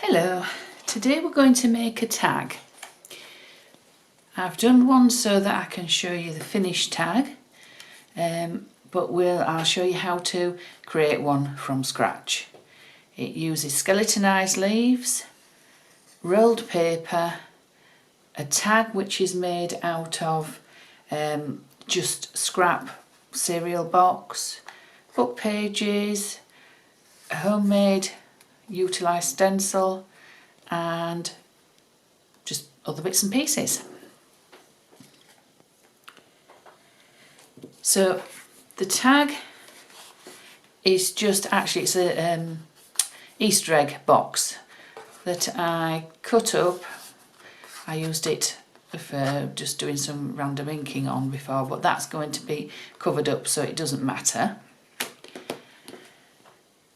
Hello, today we're going to make a tag. I've done one so that I can show you the finished tag, but I'll show you how to create one from scratch. It uses skeletonized leaves, rolled paper, a tag which is made out of just scrap cereal box, book pages, a homemade utilised stencil and just other bits and pieces. So the tag is just it's a Easter egg box that I cut up. I used it for just doing some random inking on before, but that's going to be covered up so it doesn't matter.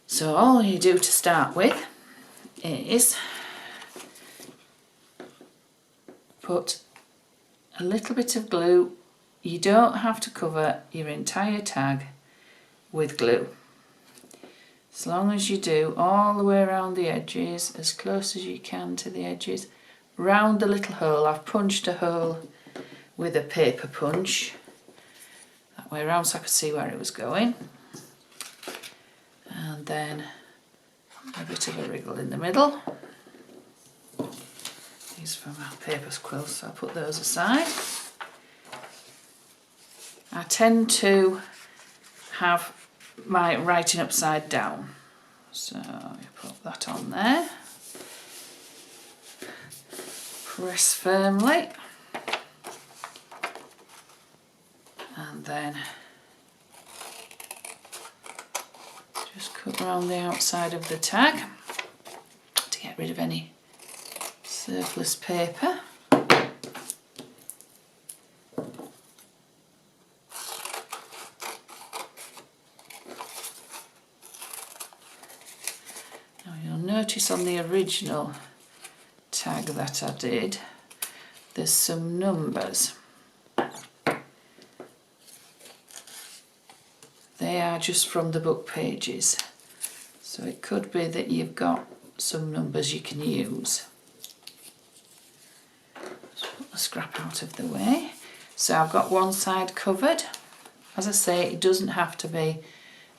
So all you do to start with is put a little bit of glue. You don't have to cover your entire tag with glue. As long as you do all the way around the edges, as close as you can to the edges, round the little hole. I've punched a hole with a paper punch that way around so I could see where it was going. And then a bit of a wriggle in the middle. These are from our paper quills, so I'll put those aside. I tend to have my writing upside down, so you put that on there. Press firmly, and then just cut around the outside of the tag to get rid of any surplus paper. Now you'll notice on the original tag that I did, there's some numbers. They are just from the book pages, so it could be that you've got some numbers you can use. Just put the scrap out of the way. So I've got one side covered. As I say, it doesn't have to be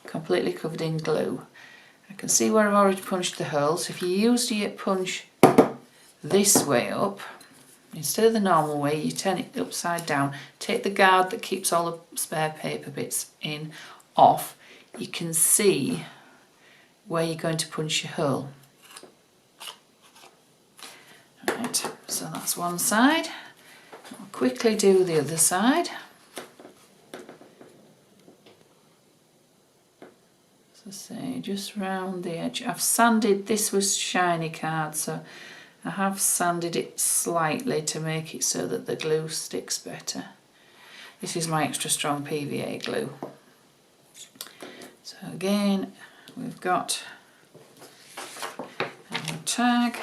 completely covered in glue. I can see where I've already punched the holes. If you used your punch this way up, instead of the normal way, you turn it upside down. Take the guard that keeps all the spare paper bits in off. You can see where you're going to punch your hole. Right, so that's one side. I'll quickly do the other side. As I say, just round the edge. I've sanded, this was shiny card, so I have sanded it slightly to make it so that the glue sticks better. This is my extra strong PVA glue. So again, we've got our tag.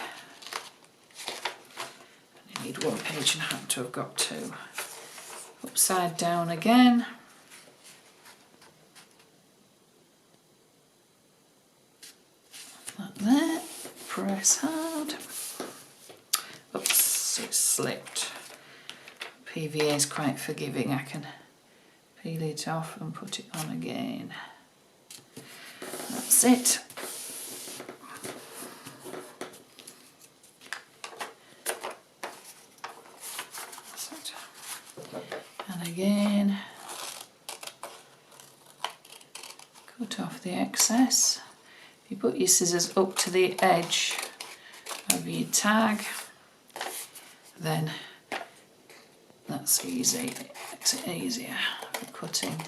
I need one page and I happen to have got two. Upside down again. Like that. Press hard. Oops, it slipped. PVA is quite forgiving. I can peel it off and put it on again. That's it. That's it. And again, cut off the excess. If you put your scissors up to the edge of your tag, then that's easy. It makes it easier for cutting.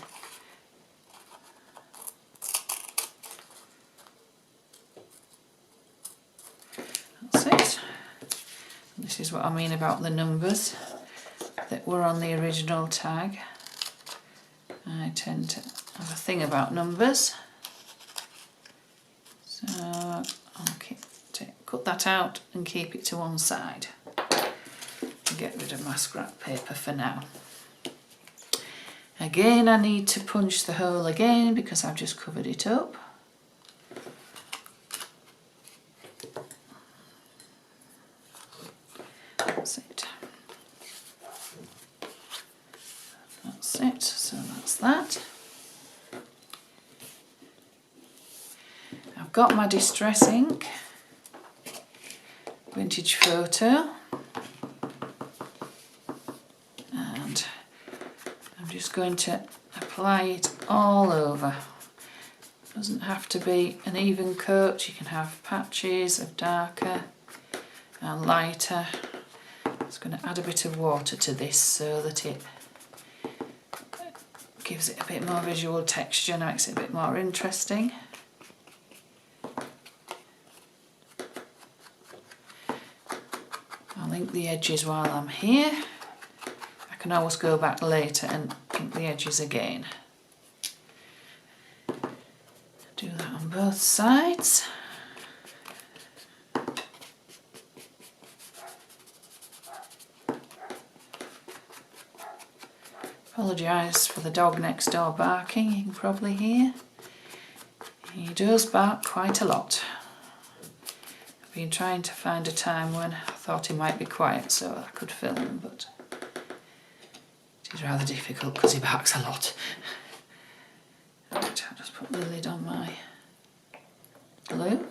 That's it. This is what I mean about the numbers that were on the original tag. I tend to have a thing about numbers, so I'll cut that out and keep it to one side and get rid of my scrap paper for now. Again, I need to punch the hole again because I've just covered it up. it, so that's that. I've got my distress ink, vintage photo, and I'm just going to apply it all over. It doesn't have to be an even coat, you can have patches of darker and lighter. I'm just going to add a bit of water to this so that it gives it a bit more visual texture, makes it a bit more interesting. I'll ink the edges while I'm here. I can always go back later and ink the edges again. Do that on both sides. Apologise for the dog next door barking, you can probably hear. He does bark quite a lot. I've been trying to find a time when I thought he might be quiet so I could film, but it is rather difficult because he barks a lot. Right, I'll just put the lid on my glue.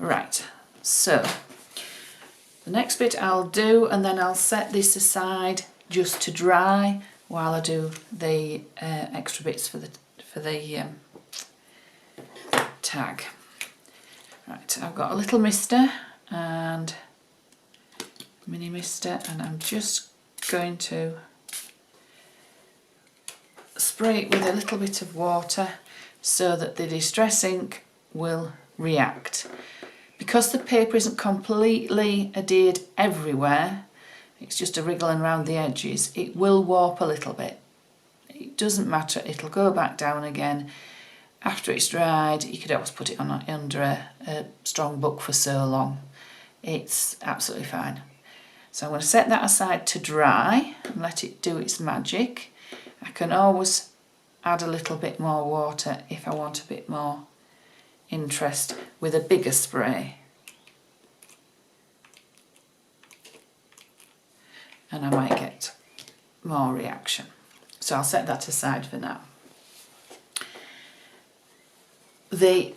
Right, so the next bit I'll do, and then I'll set this aside just to dry while I do the extra bits for the tag. Right, I've got a little mister and mini mister, and I'm just going to spray it with a little bit of water so that the distress ink will react. Because the paper isn't completely adhered everywhere, it's just a wriggling around the edges, it will warp a little bit. It doesn't matter, it'll go back down again. After it's dried, you could always put it on under a strong book for so long. It's absolutely fine. So I'm going to set that aside to dry and let it do its magic. I can always add a little bit more water if I want a bit more interest with a bigger spray. And I might get more reaction. So I'll set that aside for now. The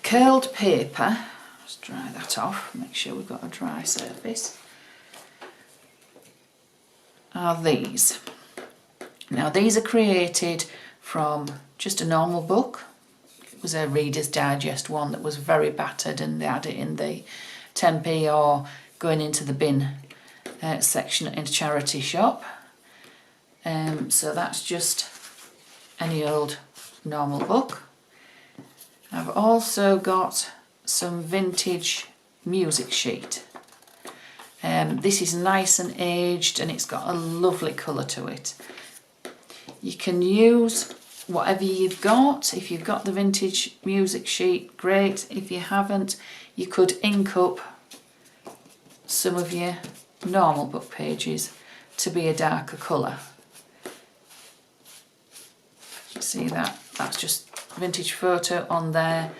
curled paper, let's dry that off, make sure we've got a dry surface, are these. Now these are created from just a normal book. It was a Reader's Digest one that was very battered, and they had it in the 10p or going into the bin section in a charity shop. So that's just any old normal book. I've also got some vintage music sheet. This is nice and aged, and it's got a lovely colour to it. You can use whatever you've got. If you've got the vintage music sheet, great. If you haven't, you could ink up some of your normal book pages to be a darker colour. You see that? That's just vintage photo on there,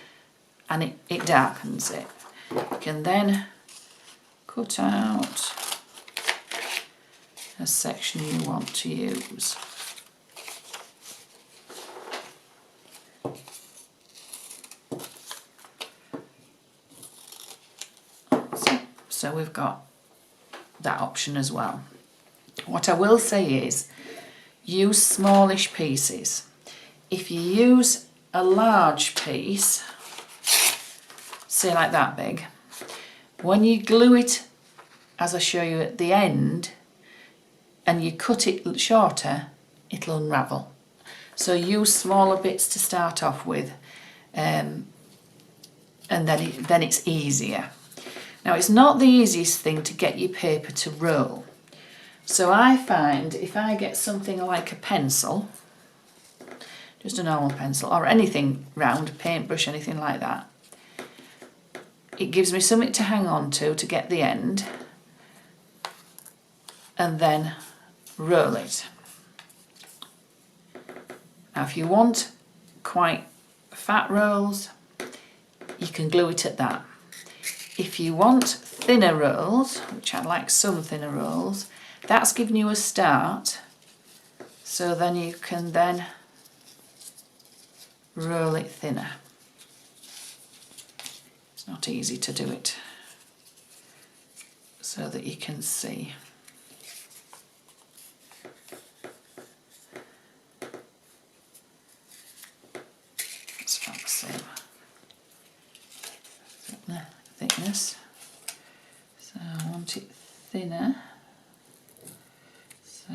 and it darkens it. You can then cut out a section you want to use. So we've got that option as well. What I will say is use smallish pieces. If you use a large piece, say like that big, when you glue it, as I show you at the end, and you cut it shorter, it'll unravel. So use smaller bits to start off with, and then it's easier. Now it's not the easiest thing to get your paper to roll. So I find if I get something like a pencil, just a normal pencil, or anything round, a paintbrush, anything like that, it gives me something to hang on to get the end, and then roll it. Now if you want quite fat rolls, you can glue it at that. If you want thinner rolls, which I like some thinner rolls, that's giving you a start So then you can then roll it thinner. It's not easy to do it so that you can see. It's about the same thickness. So I want it thinner. So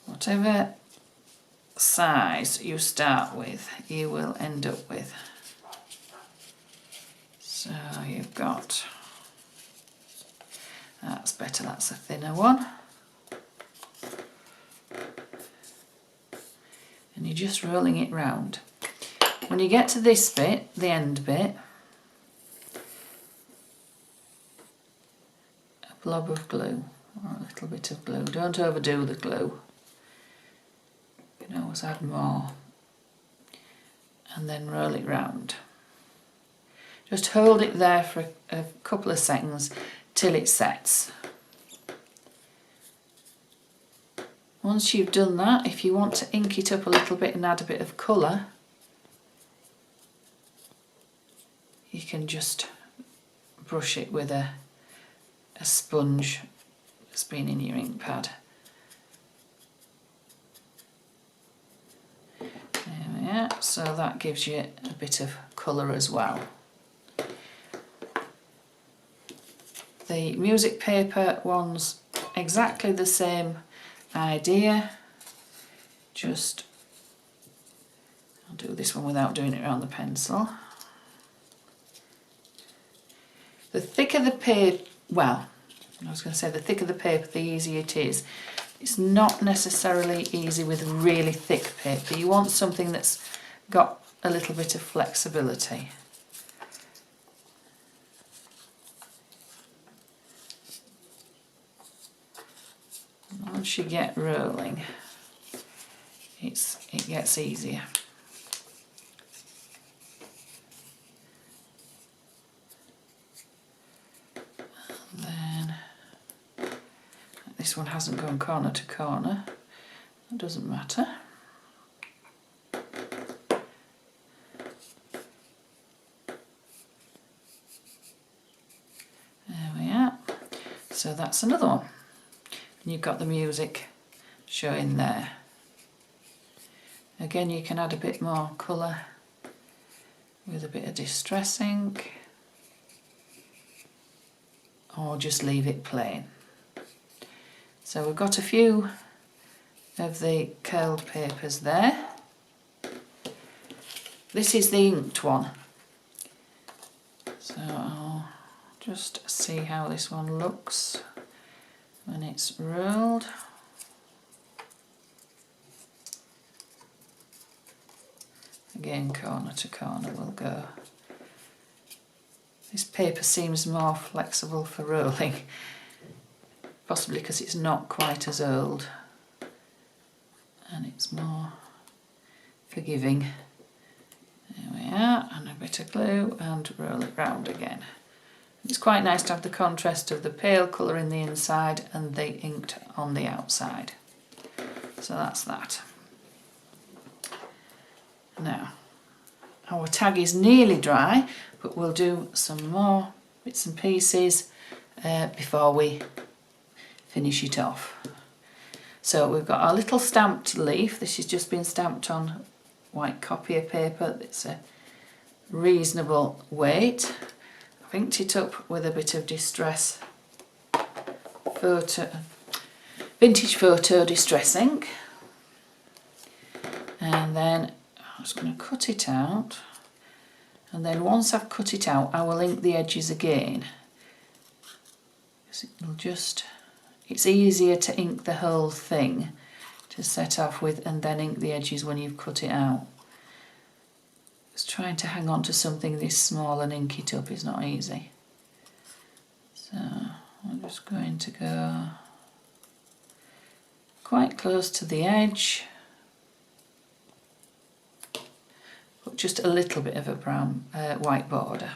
whatever size you start with, you will end up with. So you've got, that's better, that's a thinner one. And you're just rolling it round. When you get to this bit, the end bit, a blob of glue, or a little bit of glue. Don't overdo the glue. You can always add more. And then roll it round. Just hold it there for a couple of seconds till it sets. Once you've done that, if you want to ink it up a little bit and add a bit of colour, you can just brush it with a sponge that's been in your ink pad. There we are. So that gives you a bit of colour as well. The music paper one's exactly the same idea, just I'll do this one without doing it around the pencil. The thicker the paper, well, I was going to say the thicker the paper, the easier it is. It's not necessarily easy with really thick paper. You want something that's got a little bit of flexibility. Once you get rolling, it gets easier. And then this one hasn't gone corner to corner. That doesn't matter. There we are. So that's another one. And you've got the music showing there. Again, you can add a bit more colour with a bit of distress ink, or just leave it plain. So we've got a few of the curled papers there. This is the inked one. So I'll just see how this one looks when it's rolled. Again, corner to corner will go. This paper seems more flexible for rolling, possibly because it's not quite as old and it's more forgiving. There we are, and a bit of glue and roll it round again. It's quite nice to have the contrast of the pale colour in the inside and the inked on the outside. So that's that. Now, our tag is nearly dry, but we'll do some more bits and pieces before we finish it off. So we've got our little stamped leaf. This has just been stamped on white copier paper. It's a reasonable weight. I've inked it up with a bit of distress photo, vintage photo distress ink, and then I'm just going to cut it out, and then once I've cut it out I will ink the edges again. It'll just, it's easier to ink the whole thing to set off with and then ink the edges when you've cut it out. Just trying to hang on to something this small and ink it up is not easy. So I'm just going to go quite close to the edge, but just a little bit of a brown white border.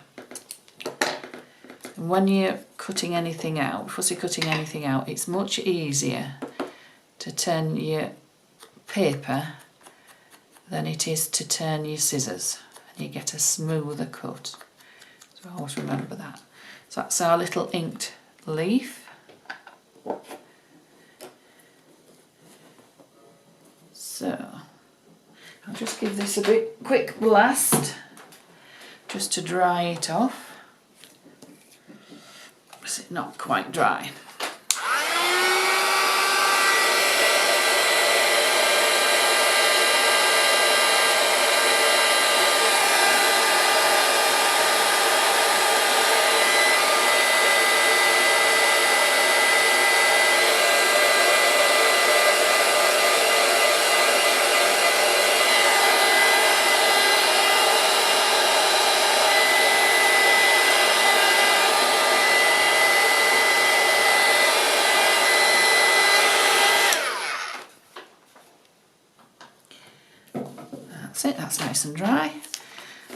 And when you're cutting anything out, fussy cutting anything out, it's much easier to turn your paper than it is to turn your scissors, and you get a smoother cut. So always remember that. So that's our little inked leaf. So I'll just give this a quick blast just to dry it off. Is it not quite dry? That's it, that's nice and dry.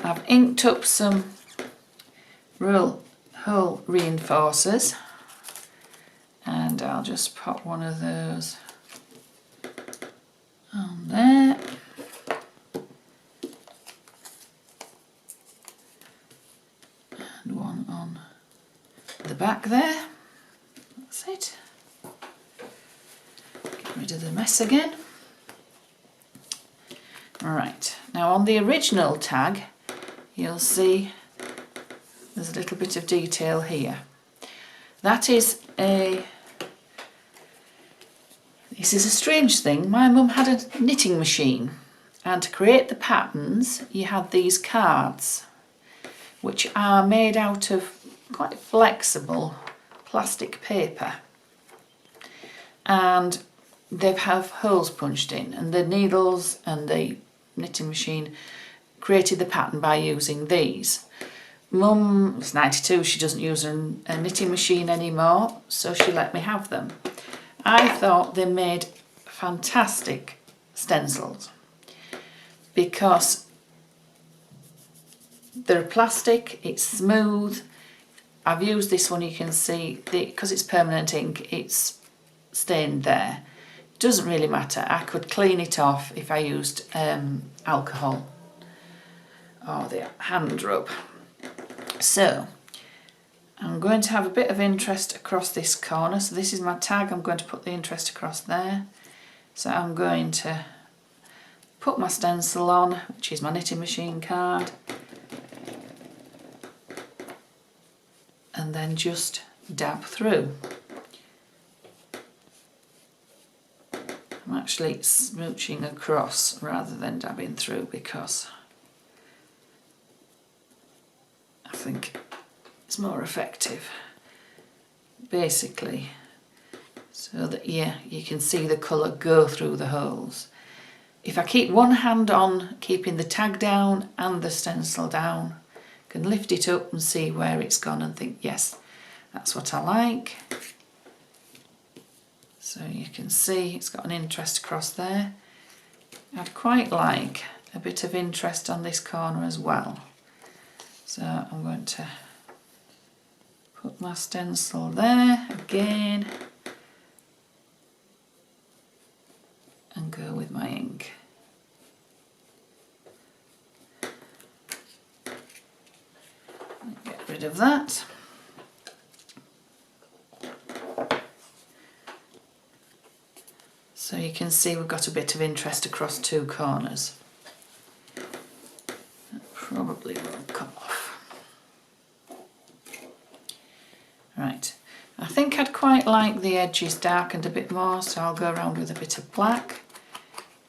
I've inked up some hole reinforcers, and I'll just pop one of those on there. And one on the back there. That's it. Get rid of the mess again. Right, now on the original tag you'll see there's a little bit of detail here. This is a strange thing. My mum had a knitting machine, and to create the patterns you had these cards which are made out of quite flexible plastic paper, and they have holes punched in, and the needles and the knitting machine created the pattern by using these. Mum was 92, she doesn't use a knitting machine anymore, so she let me have them. I thought they made fantastic stencils because they're plastic, it's smooth. I've used this one, you can see, because it's permanent ink, it's stained there. Doesn't really matter, I could clean it off if I used alcohol or the hand rub. So I'm going to have a bit of interest across this corner. So this is my tag, I'm going to put the interest across there. So I'm going to put my stencil on, which is my knitting machine card, and then just dab through. I'm actually smooching across rather than dabbing through because I think it's more effective, basically, so that you can see the colour go through the holes. If I keep one hand on keeping the tag down and the stencil down, I can lift it up and see where it's gone and think, yes, that's what I like. So you can see it's got an interest across there. I'd quite like a bit of interest on this corner as well. So I'm going to put my stencil there again and go with my ink. Get rid of that. So you can see we've got a bit of interest across two corners. That probably won't come off. Right, I think I'd quite like the edges darkened a bit more, so I'll go around with a bit of black.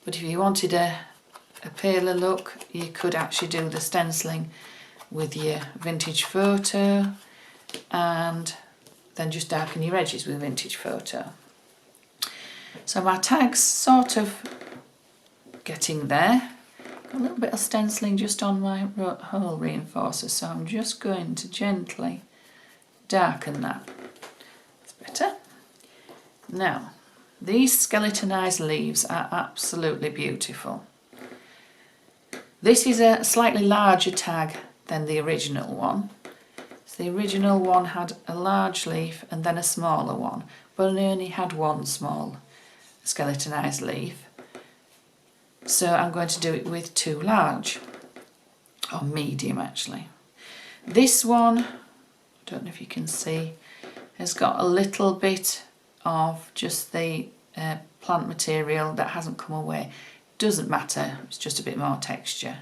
But if you wanted a paler look, you could actually do the stenciling with your vintage photo and then just darken your edges with vintage photo. So my tag's sort of getting there. Got a little bit of stenciling just on my hole reinforcer, so I'm just going to gently darken that. That's better. Now, these skeletonized leaves are absolutely beautiful. This is a slightly larger tag than the original one, So the original one had a large leaf and then a smaller one, but I only had one small skeletonized leaf. So I'm going to do it with two large, or medium actually. This one, I don't know if you can see, has got a little bit of just the plant material that hasn't come away. Doesn't matter, it's just a bit more texture.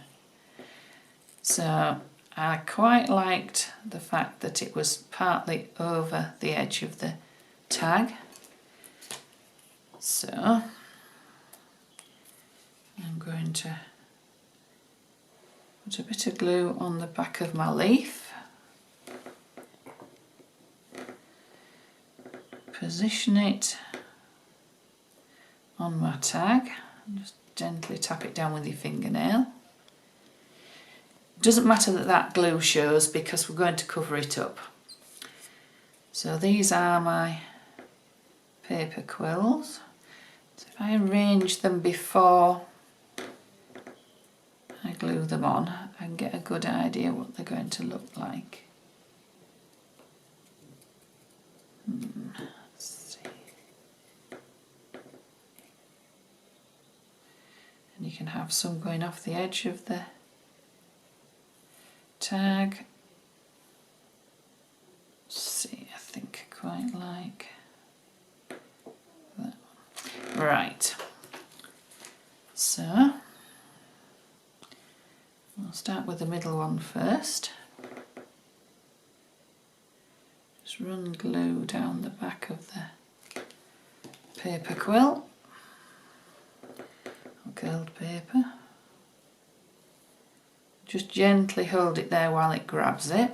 So I quite liked the fact that it was partly over the edge of the tag. So I'm going to put a bit of glue on the back of my leaf, position it on my tag, and just gently tap it down with your fingernail. Doesn't matter that that glue shows because we're going to cover it up. So these are my paper quills. So if I arrange them before I glue them on, I can get a good idea what they're going to look like. Let's see. And you can have some going off the edge of the tag. Let's see, I think I quite like that one. Right, so I'll start with the middle one first. Just run glue down the back of the paper quill, or curled paper. Just gently hold it there while it grabs it.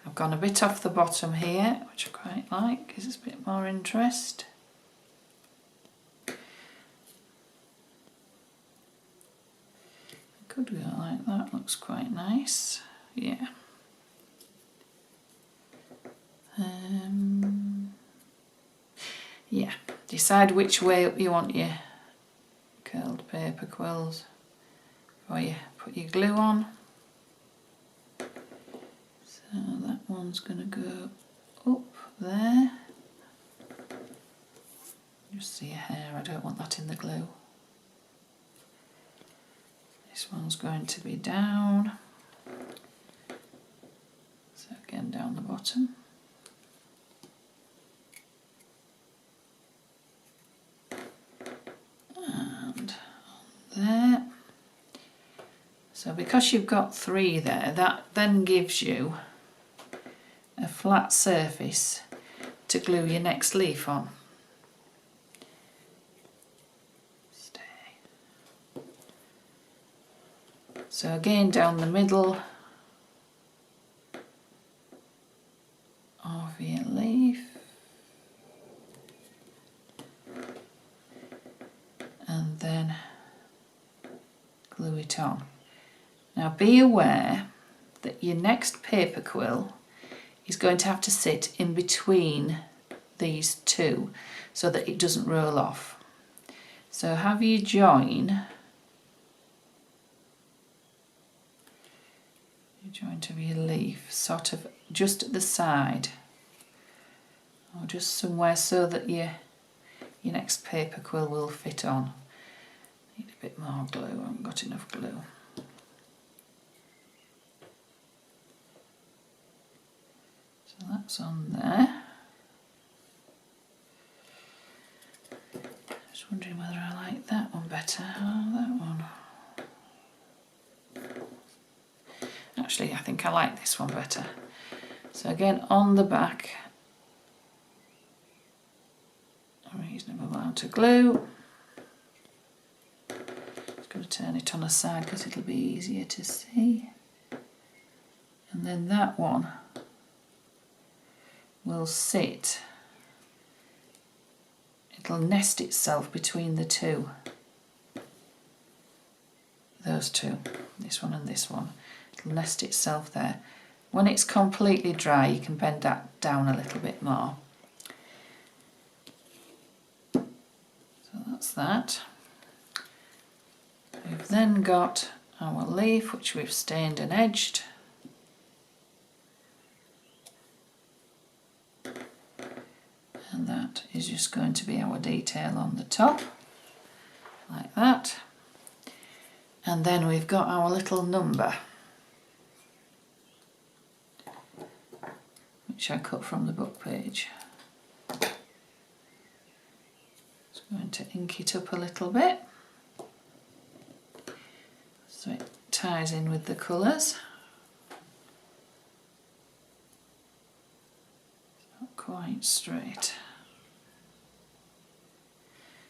I've gone a bit off the bottom here, which I quite like, gives us a bit more interest. I could go like that, looks quite nice, yeah. Yeah, decide which way you want your curled paper quills before you put your glue on. So that one's going to go up there. Just see a hair, I don't want that in the glue. This one's going to be down. So again down the bottom. And on there. So because you've got three there, that then gives you a flat surface to glue your next leaf on. Stay. So again down the middle of your leaf. And then glue it on. Now be aware that your next paper quill is going to have to sit in between these two so that it doesn't roll off. So have you join of your leaf sort of just at the side, or just somewhere so that your next paper quill will fit on. Need a bit more glue, I haven't got enough glue. So that's on there. Just wondering whether I like that one better or that one. Actually, I think I like this one better. So again, on the back, a reasonable amount of glue. Just going to turn it on a side because it'll be easier to see. And then that one will sit, it'll nest itself between the two, those two, this one and this one. It'll nest itself there. When it's completely dry, you can bend that down a little bit more. So that's that. We've then got our leaf, which we've stained and edged. And that is just going to be our detail on the top, like that. And then we've got our little number, which I cut from the book page. Just going to ink it up a little bit so it ties in with the colours. Not quite straight.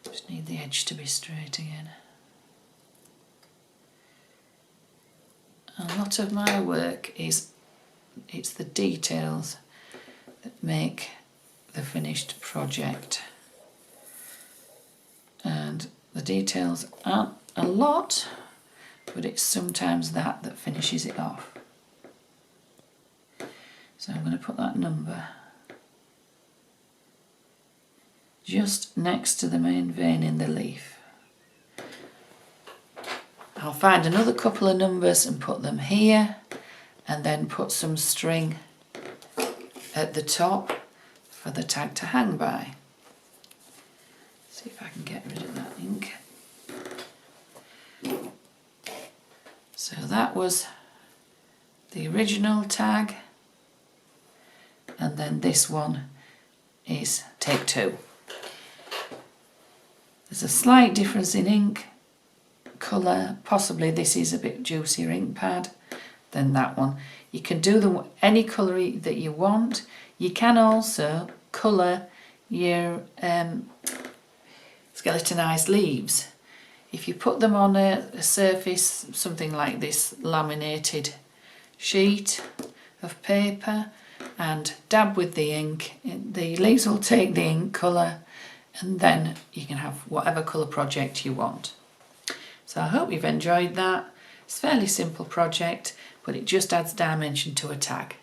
Just need the edge to be straight again. A lot of my work it's the details that make the finished project, and the details aren't a lot, but it's sometimes that finishes it off. So I'm going to put that number just next to the main vein in the leaf. I'll find another couple of numbers and put them here, and then put some string at the top for the tag to hang by. See if I can get rid of that ink. So that was the original tag, and then this one is take two. There's a slight difference in ink colour, possibly this is a bit juicier ink pad than that one. You can do them any colour that you want. You can also colour your skeletonized leaves. If you put them on a surface, something like this laminated sheet of paper, and dab with the ink, the leaves will take the ink colour, and then you can have whatever colour project you want. So I hope you've enjoyed that. It's a fairly simple project, but it just adds dimension to a tag.